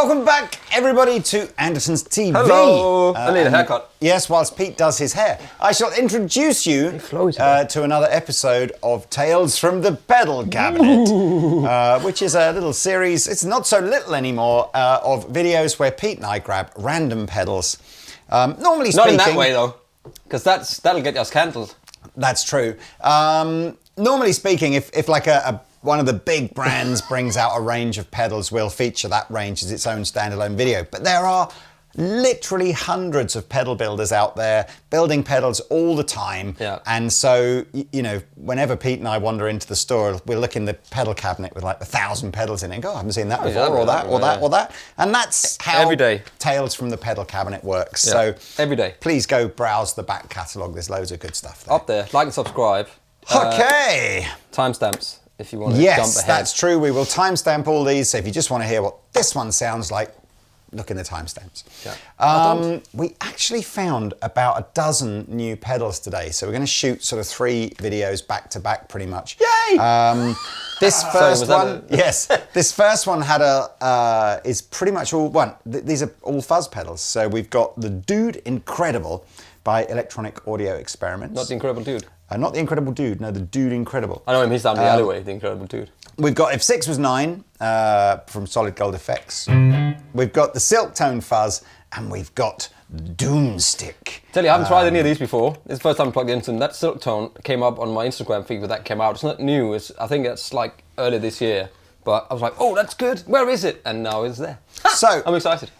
Welcome back, everybody, to Andertons TV. Hello. I need a haircut. Yes, whilst Pete does his hair, I shall introduce you to another episode of Tales from the Pedal Cabinet, which is a little series, it's not so little anymore, of videos where Pete and I grab random pedals. Normally speaking... Not in that way, though, because that'll get us cancelled. That's true. Normally speaking, if like one of the big brands brings out a range of pedals, we'll feature that range as its own standalone video. But there are literally hundreds of pedal builders out there building pedals all the time. Yeah. And so, you know, whenever Pete and I wander into the store, we'll look in the pedal cabinet with like 1,000 pedals in it and go, oh, I haven't seen that before, or that. And that's how every day Tales from the Pedal Cabinet works. Yeah. So every day. Please go browse the back catalogue. There's loads of good stuff there. Up there. Like and subscribe. Okay. Timestamps. If you want to jump ahead. Yes, that's true. We will timestamp all these. So if you just want to hear what this one sounds like, look in the timestamps. Yeah. We actually found about a dozen new pedals today. So we're going to shoot sort of 3 videos back to back pretty much. Yay! This first one, yes, this first one had is pretty much all one. These are all fuzz pedals. So we've got the Dude Incredible by Electronic Audio Experiments. Not the Incredible Dude. Not the Incredible Dude, no, the Dude Incredible. I know him, he's down the alleyway, the Incredible Dude. We've got If 6 Was 9 from SolidGoldFX. We've got the Silktone Fuzz, and we've got Doomstick. Tell you, I haven't tried any of these before. It's the first time I plugged into them. That Silktone came up on my Instagram feed when that came out. It's not new, I think it's like earlier this year. But I was like, oh, that's good, where is it? And now it's there. So, I'm excited.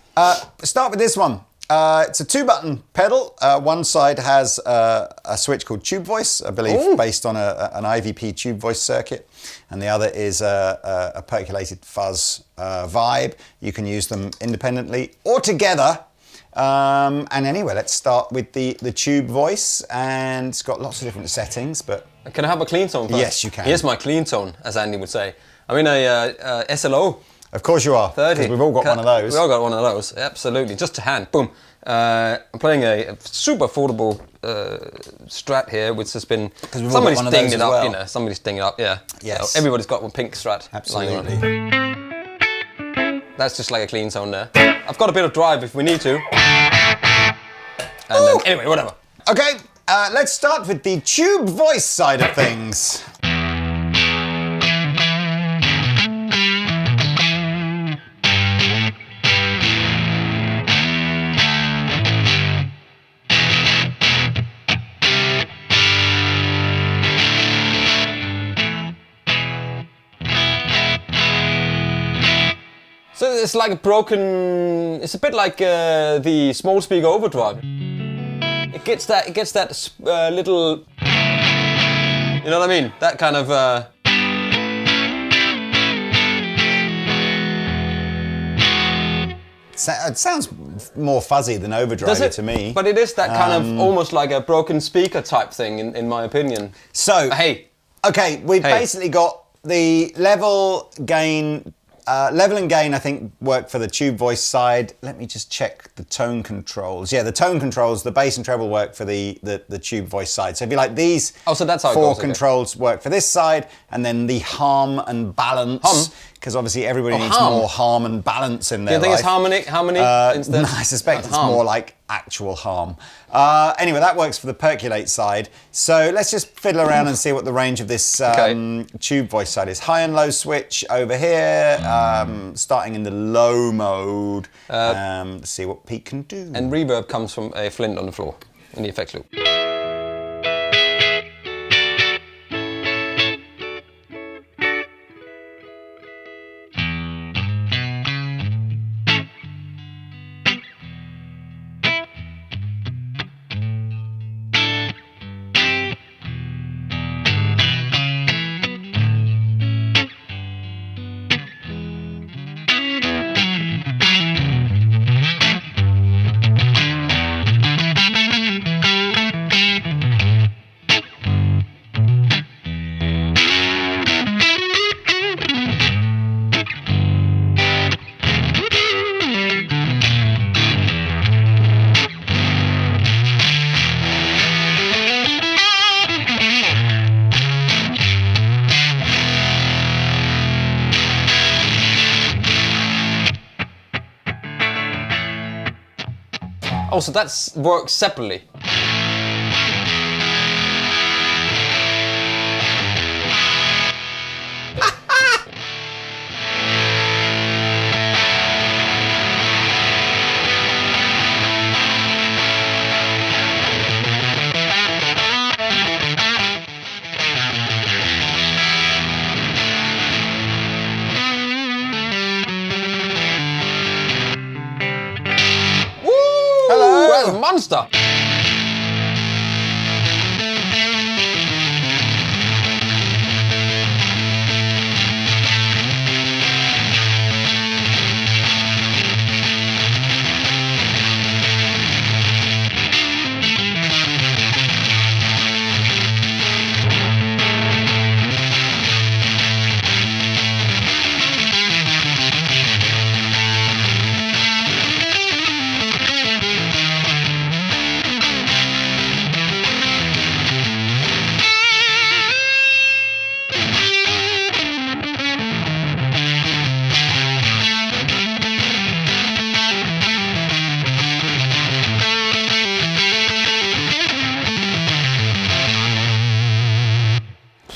Start with this one. It's a 2-button pedal. One side has a switch called Tube Voice, I believe, based on an IVP Tube Voice circuit. And the other is a percolated fuzz vibe. You can use them independently or together. And anyway, let's start with the Tube Voice. And it's got lots of different settings, but... Can I have a clean tone first? Yes, you can. Here's my clean tone, as Andy would say. I'm in a SLO. Of cose you are, 30. because we've all got one of those. We've all got one of those, absolutely. Just to hand, boom. I'm playing a super affordable Strat here, which has been... Somebody's dinged it up, well. You know, somebody's dinged it up, yeah. Yes. Everybody's got one pink Strat. Absolutely. That's just like a clean tone there. I've got a bit of drive if we need to. And then, anyway, whatever. Okay, let's start with the Tube Voice side of things. So it's like a broken. It's a bit like the small speaker overdrive. It gets that little. You know what I mean? That kind of. It sounds more fuzzy than overdrive to me. But it is that kind of almost like a broken speaker type thing, in my opinion. So hey, okay, we've basically got the level gain. Level and gain, I think, work for the Tube Voice side. Let me just check the tone controls. Yeah, the tone controls, the bass and treble work for the Tube Voice side. So if you like these, so that's how 4 it goes, controls work for this side, and then the harm and balance. Because obviously everybody needs more harm and balance in their life. Do you think it's harmony instead? No, I suspect it's more like actual harm. Anyway, that works for the Percolate side. So let's just fiddle around and see what the range of this Tube Voice side is. High and low switch over here, starting in the low mode. Let's see what Pete can do. And reverb comes from a flint on the floor in the effects loop. Oh, so that's works separately. That's a monster!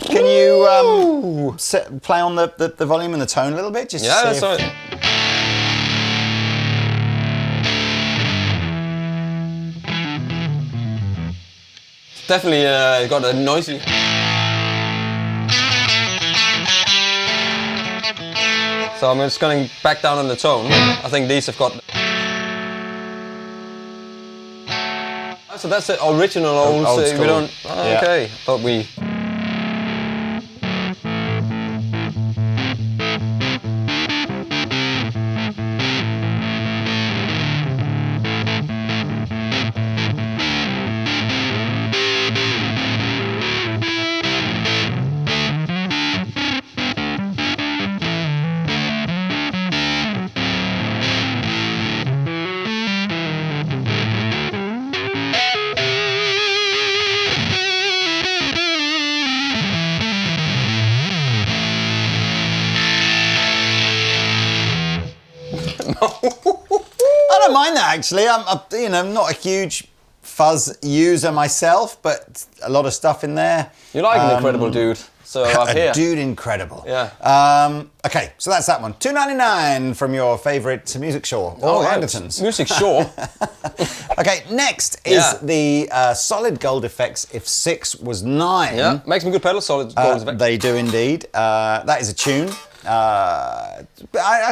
Can you play on the volume and the tone a little bit? Just Yeah, that's right. It's definitely got a noisy. So I'm just going back down on the tone. I think these have got. So that's the original old. Old We school. don't. Oh, Yeah. okay, but we. I don't mind that actually. I'm not a huge fuzz user myself, but a lot of stuff in there. You're like an incredible dude. So up A here. dude incredible. Yeah. Okay, so that's that one. $2.99 from your favourite music store or right. Andertons. Music, sure. Okay, next is Yeah. the SolidGoldFX If 6 Was 9. Yeah, makes me good pedal, SolidGoldFX. They do indeed. That is a tune. I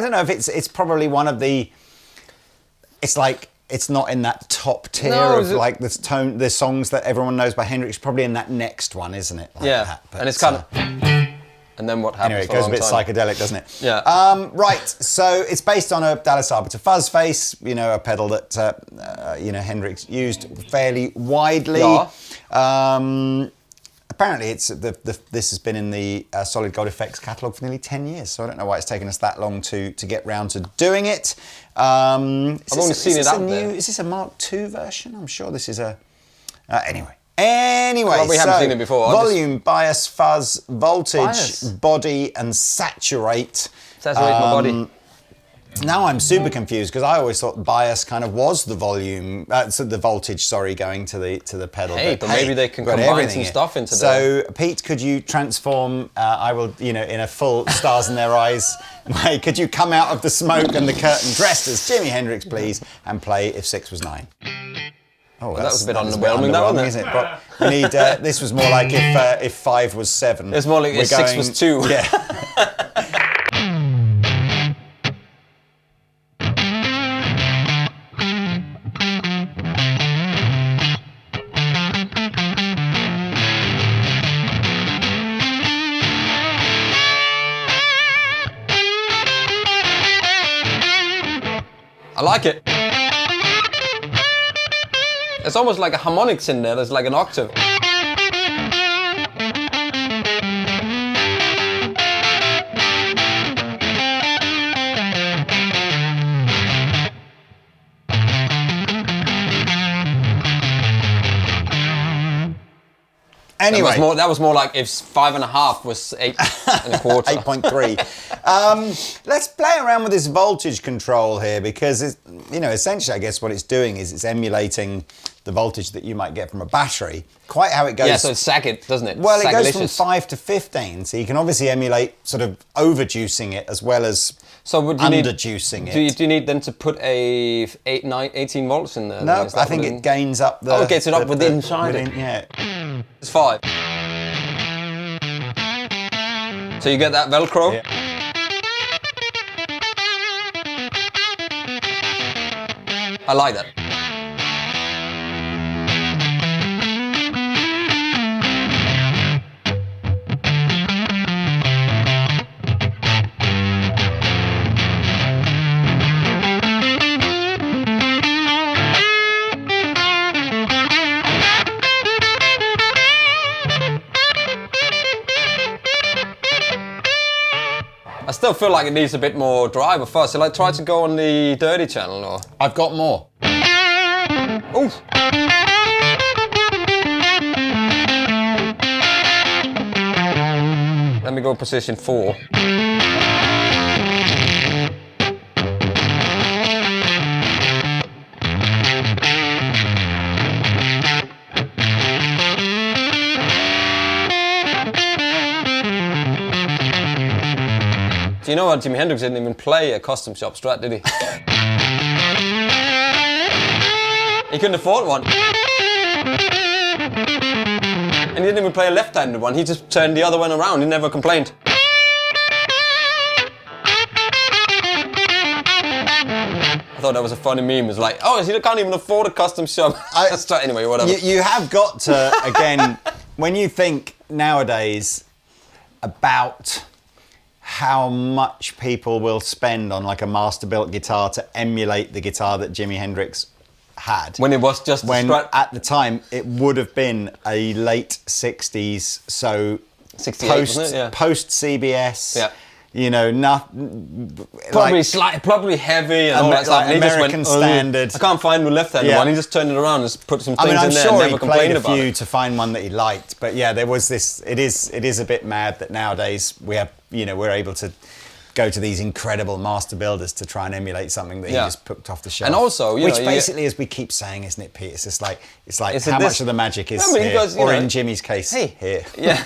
don't know if it's probably one of the. It's like it's not in that top tier No, of like the songs that everyone knows by Hendrix. Probably in that next one, isn't it? Like Yeah, that. But, and it's kind of. And then what happens? anyway, it for goes a long bit time. psychedelic, doesn't it? Yeah. Right. So it's based on a Dallas Arbiter fuzz face. You know, a pedal that Hendrix used fairly widely. Yeah. Apparently, this has been in the SolidGoldFX catalogue for nearly 10 years, so I don't know why it's taken us that long to get round to doing it. I've only seen it out there. Is this a Mark II version? I'm sure this is a... Anyway, Well, we haven't seen it before. Volume, bias, fuzz, voltage, Bias. body, and saturate. Saturate my body. Now I'm super confused because I always thought bias kind of was the volume, so the voltage, going to the pedal. Hey, but maybe they can got combine everything some here. stuff into So, Pete, could you transform? I will, in a full Stars in Their Eyes. Could you come out of the smoke and the curtain dressed as Jimi Hendrix, please, and play If 6 Was 9? Oh, that was a bit underwhelming, that, wasn't it? isn't it? But we need. This was more like if 5 was 7. It's more like if 6 was 2. Yeah. I like it. It's almost like a harmonics in there. There's like an octave. Anyway. That was more like if 5.5 was 8.25. 8.3. Let's play around with this voltage control here because, essentially I guess what it's doing is it's emulating the voltage that you might get from a battery. Quite how it goes. Yeah, so it's sagged, doesn't it? Well, it goes from 5 to 15, so you can obviously emulate sort of overjuicing it as well as underjuicing it. Do you need then to put a 18 volts in there? No, I think it gains up the... Oh, it gets it up inside it. Yeah. It's 5. So you get that Velcro? Yeah. I like that. I still feel like it needs a bit more drive or fuzz. So like try to go on the dirty channel or... I've got more. Oof. Let me go position 4. Do you know what? Jimi Hendrix didn't even play a custom shop Strat, did he? He couldn't afford one. And he didn't even play a left-handed one, he just turned the other one around, he never complained. I thought that was a funny meme, it's like, oh, he can't even afford a custom shop. Anyway, whatever. You have got to, again, when you think nowadays about how much people will spend on like a master-built guitar to emulate the guitar that Jimi Hendrix had. When it was just at the time it would have been a late 60s, so 68, post CBS. Yeah. Probably heavy and all that stuff. Like American standard. I can't find the left-handed one. He just turned it around and put some things in there. I'm and sure never he played a about few it. to find one that he liked, but yeah, there was this. It is a bit mad that nowadays we're able to go to these incredible master builders to try and emulate something that he just picked off the shelf. And also, which basically, as we keep saying, isn't it, Pete? It's just like how much of the magic is here, or in Jimmy's case, here. Yeah,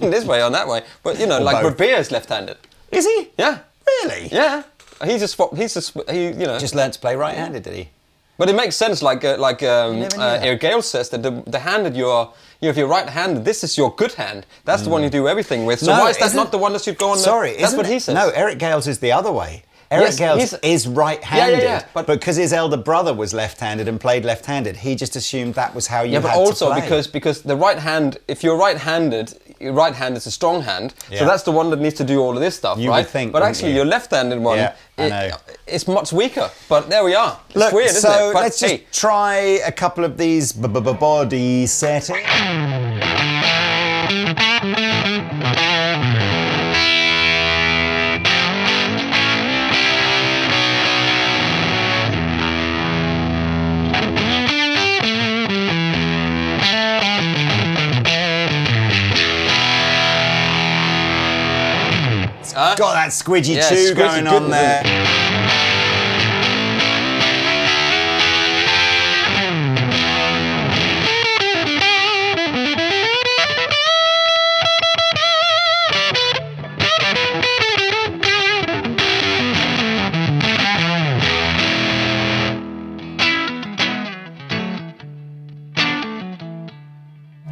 this way or that way. But like Revere is left-handed. Is he? Yeah. Really? Yeah. He just just learned to play right-handed, did he? But it makes sense, like Eric Gale says, that the hand that if you're right-handed, this is your good hand. That's the one you do everything with. So why is that not the one that should go on? That's what he says. No, Eric Gale's is the other way. Eric Gales is right-handed, but because his elder brother was left-handed and played left-handed, he just assumed that was how you had to play. Yeah, but also because the right hand, if you're right-handed, your right hand is a strong hand, so that's the one that needs to do all of this stuff, you right? Would think, but actually, your left-handed one, it's much weaker. But there we are. It's Look, weird, isn't it? But let's just try a couple of these body settings. Got that squidgy chew going on there.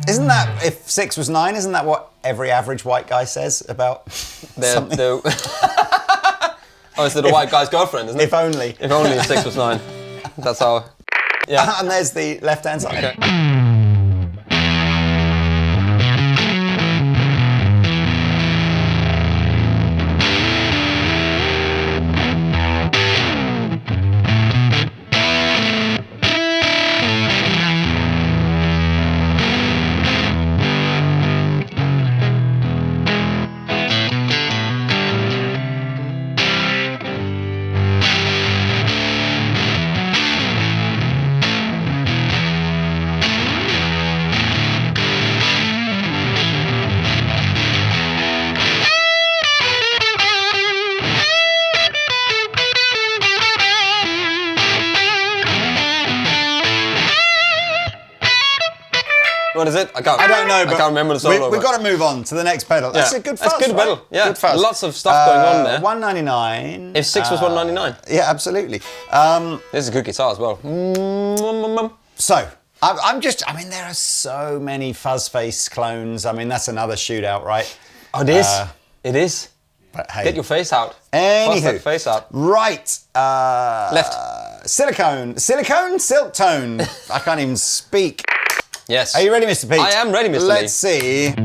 Isn't that, if 6 was 9, isn't that what every average white guy says about something? Oh, it's the white guy's girlfriend, isn't it? If only. If only 6 was 9. That's how... Yeah. And there's the left-hand side. Okay. What is it? I don't know, but I can't remember the solo. We've got to move on to the next pedal. That's a good fuzz. That's good pedal. Right? Yeah, good fuzz. Lots of stuff going on there. $199. If 6 was $199. Yeah, absolutely. This is a good guitar as well. So, I mean, there are so many fuzz face clones. I mean, that's another shootout, right? Oh, it is. It is. But hey. Get your face out. Anywho. That face out. Right. Left. Silktone. I can't even speak. Yes. Are you ready, Mr. Pete? I am ready, Mr. Lee. Let's see.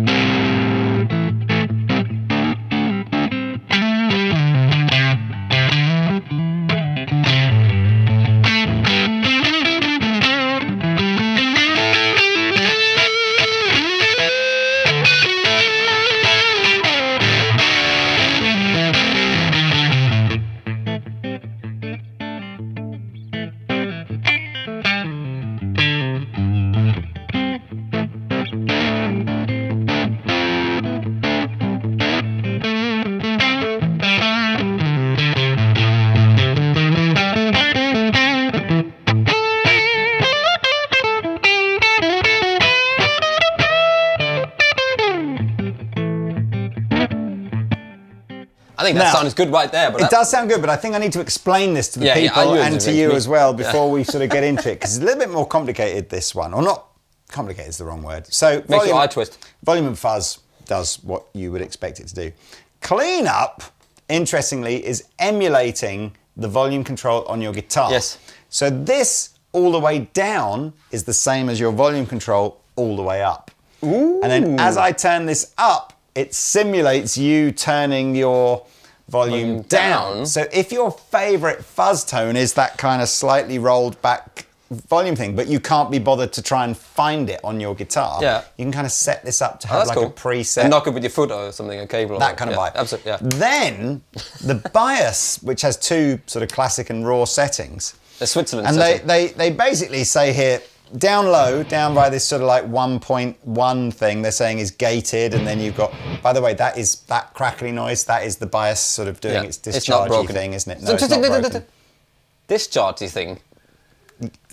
I think that sounds good right there. But it does sound good, but I think I need to explain this to the people and to you as well before we sort of get into it, because it's a little bit more complicated, this one. Or not complicated is the wrong word. So makes your eye twist. Volume and fuzz does what you would expect it to do. Cleanup, interestingly, is emulating the volume control on your guitar. Yes. So this all the way down is the same as your volume control all the way up. Ooh. And then as I turn this up, it simulates you turning your volume down. So if your favorite fuzz tone is that kind of slightly rolled back volume thing, but you can't be bothered to try and find it on your guitar, you can kind of set this up to have like a preset. And knock it with your foot or something, a cable. That kind of vibe. Absolutely, yeah. Then the bias, which has two sort of classic and raw settings. The Switzerland and setting. they basically say here, down low, down by this sort of like 1.1 thing, they're saying is gated, and then you've got, by the way, that crackly noise, that is the bias sort of doing its dischargey thing, isn't it? No, it's not broken. Dischargey thing?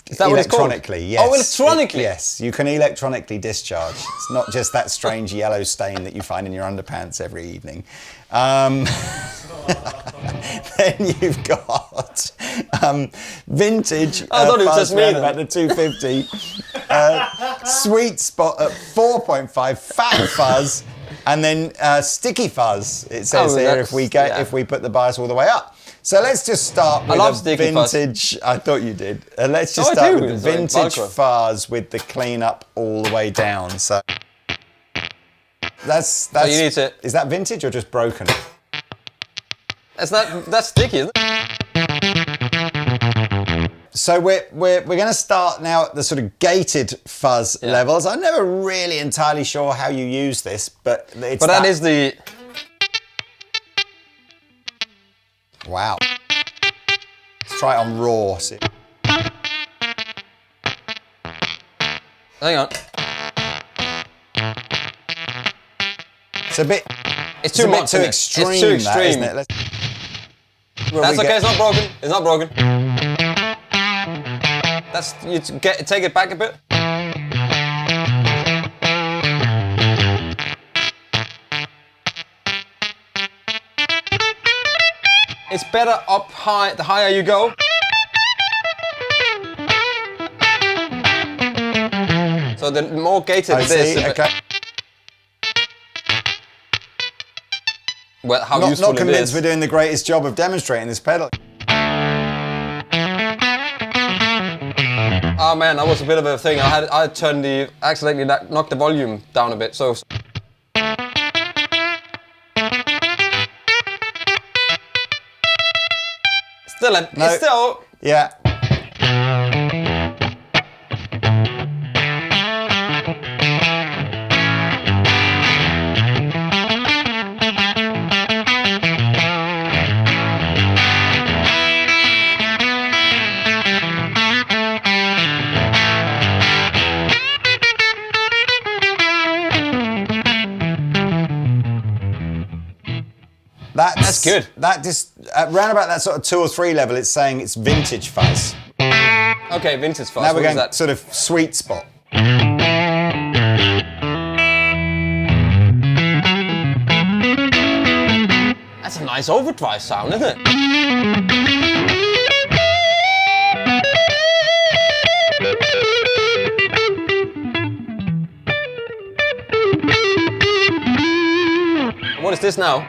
Is that what it's called? Electronically, yes. Oh, electronically? Yes, you can electronically discharge. It's not just that strange yellow stain that you find in your underpants every evening. Then you've got vintage fuzz around about the 250, sweet spot at 4.5, fat fuzz, and then sticky fuzz. It says here if we put the bias all the way up. So let's just start with a vintage. I thought you did. Let's just start with the vintage fuzz with the cleanup all the way down. So that's. So you need to. Is that vintage or just broken? That's sticky, isn't it? So we're going to start now at the sort of gated fuzz levels. I'm never really entirely sure how you use this, but it's that is the. Wow. Let's try it on raw. See. Hang on. It's a bit. It's too much. Too extreme. It's too extreme. That, isn't it? That's okay. It's not broken. It's not broken. That's take it back a bit. It's better up high, the higher you go. So the more gated it is. Okay. Well, how useful not convinced it is. we're doing the greatest job of demonstrating this pedal. Oh man, that was a bit of a thing. I accidentally knocked the volume down a bit. So. It's still. Yeah. That's good. That just round about that sort of 2 or 3 level, it's saying it's vintage fuzz. Okay, vintage fuzz. Now we're going that sort of sweet spot. nice overdrive sound, isn't it? What is this now?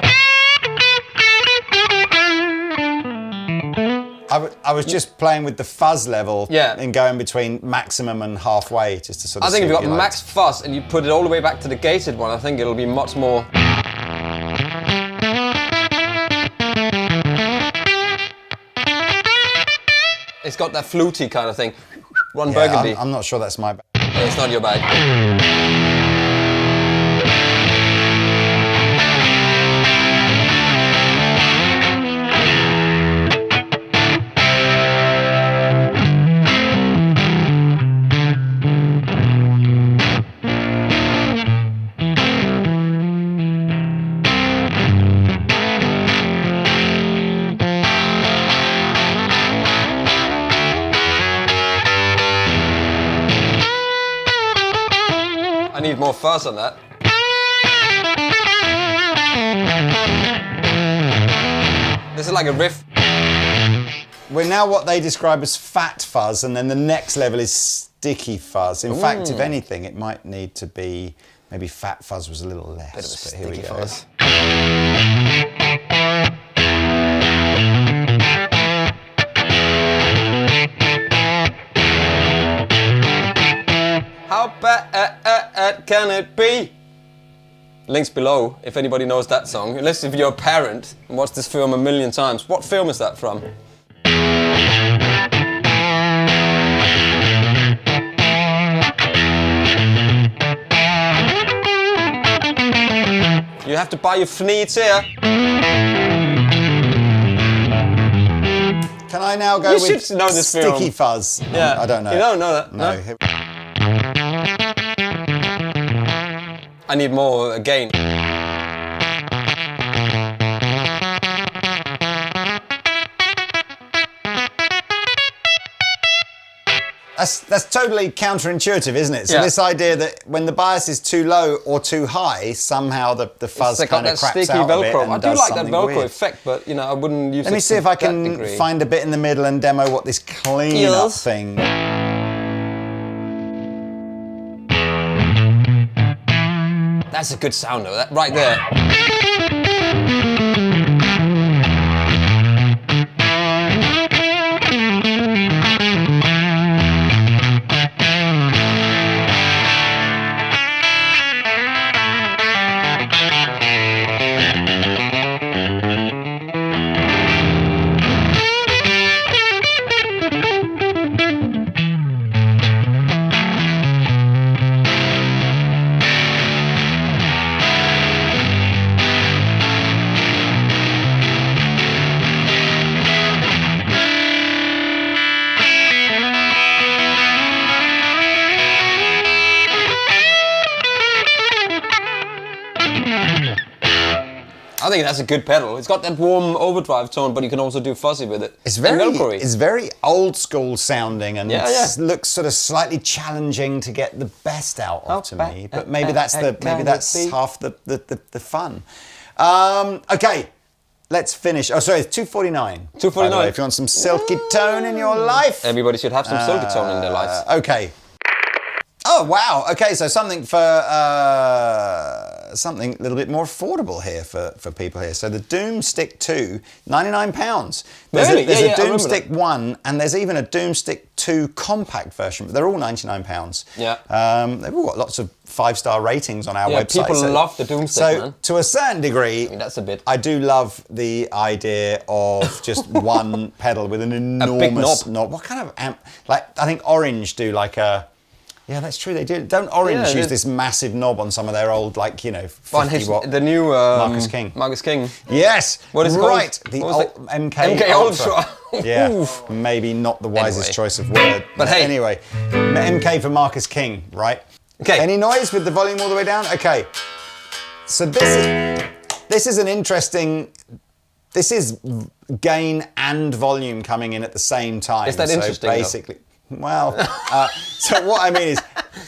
I was just playing with the fuzz level Yeah. and going between maximum and halfway just to sort of I think see if you what got liked. max fuzz and you put it all the way back to the gated one, I think it'll be much more... It's got that fluty kind of thing. Ron Burgundy. I'm not sure that's my bag. Yeah, it's not your bag. I need more fuzz on that. This is like a riff. We're now what they describe as fat fuzz, and then the next level is sticky fuzz. In fact, if anything, it might need to be, maybe fat fuzz was a little less. Bit of a but here we sticky go. fuzz. How bad can it be? Links below if anybody knows that song. Unless if you're a parent and watched this film a million times. What film is that from? You have to buy your fneeds here. Can I now go You with should know this sticky film. fuzz? Yeah. I don't know. You don't know that? No. No? I need more gain. That's totally counterintuitive, isn't it? So Yeah. this idea that when the bias is too low or too high, somehow the fuzz It's got kind of that craps sticky out a bit Velcro. and I do does like that something Velcro weird. effect, but you know, I wouldn't use it. Let me see if I to that can degree. find a bit in the middle and demo what this clean up Yes. thing. That's a good sound though, that right there. I think that's a good pedal. It's got that warm overdrive tone, but you can also do fuzzy with it. It's And very, Velcro-y. it's very old school sounding and Yeah, yeah. looks sort of slightly challenging to get the best out of to me. But maybe can that's it be? half the fun. Okay, let's finish. Oh, sorry, it's $2.49. $2.49. If you want some silky tone in your life. Everybody should have some Silktone in their lives. Okay. Oh wow! Okay, so something for something a little bit more affordable here for people here. So the Doomstick 2, £99. Really? There's Yeah, a I remember Doomstick 1, and there's even a Doomstick 2 compact version, but they're all £99. Yeah. They've all got lots of 5-star ratings on our Yeah, website. people love the Doomstick, So man. to a certain degree, I mean, that's a bit. I do love the idea of just one pedal with an enormous knob. What kind of amp? Like, I think Orange do like a. Yeah, that's true. They do. Don't Orange Yeah, use this massive knob on some of their old, like, you know, 50 watt? The new Marcus King. Marcus King. Yes. What is it right? called? The What was old it? MK Ultra. Yeah. Oof. Maybe not the wisest Anyway. choice of word. But hey. Anyway, MK for Marcus King, right? Okay. Any noise with the volume all the way down? Okay. So this is an interesting. This is gain and volume coming in at the same time. Is that interesting, So though? basically, well, so what I mean is,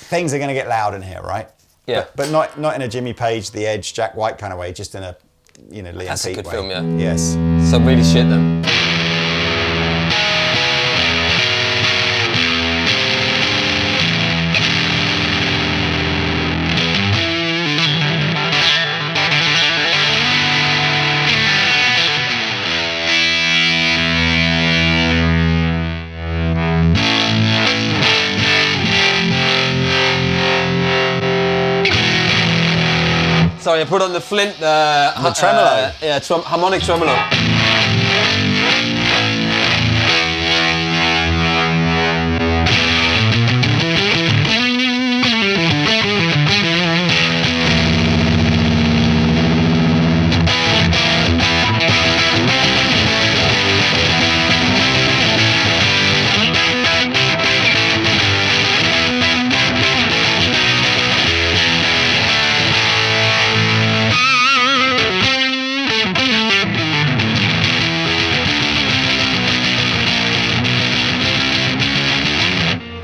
things are going to get loud in here, right? Yeah. But not in a Jimmy Page, The Edge, Jack White kind of way. Just in a you know, Liam That's a good way. film, yeah. Yes. So really shit then. So you put on the flint, the tremolo. Yeah, harmonic tremolo.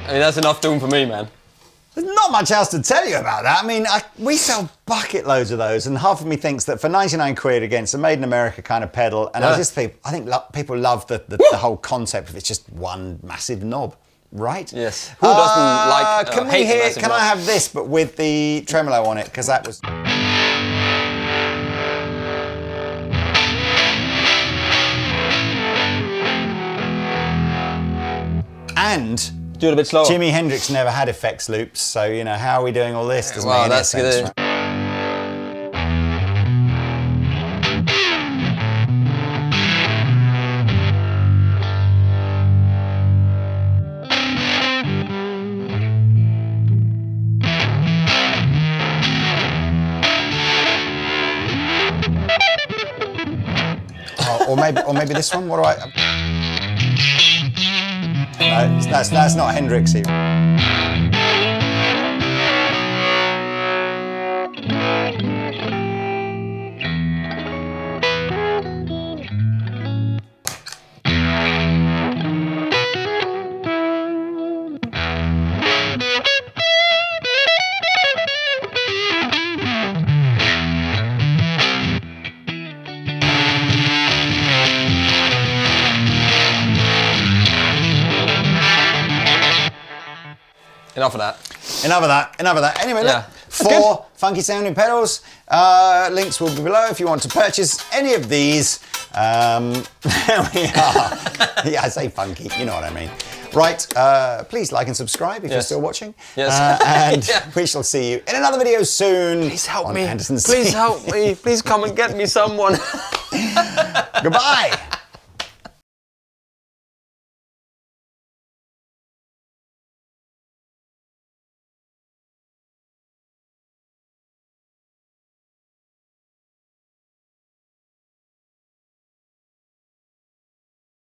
I mean, that's enough Doom for me, man. There's not much else to tell you about that. I mean, we sell bucket loads of those, and half of me thinks that for 99 quid against a made in America kind of pedal, and I think people love the whole concept of it's just one massive knob, right? Yes. Who doesn't like? Can I have this, but with the tremolo on it? Because that was. And. Do it a bit slower. Jimi Hendrix never had effects loops, so you know how are we doing all this? Doesn't make any sense. Good. Right? Or maybe this one. What do I? No, that's not Hendrix even. Enough of that. Enough of that. Anyway, look, 4 funky sounding pedals. Links will be below if you want to purchase any of these. There we are. Yeah, I say funky, you know what I mean. Right, please like and subscribe if you're still watching. Yes. And we shall see you in another video soon. Please help me. Andertons. Please help me. Please come and get me someone. Goodbye.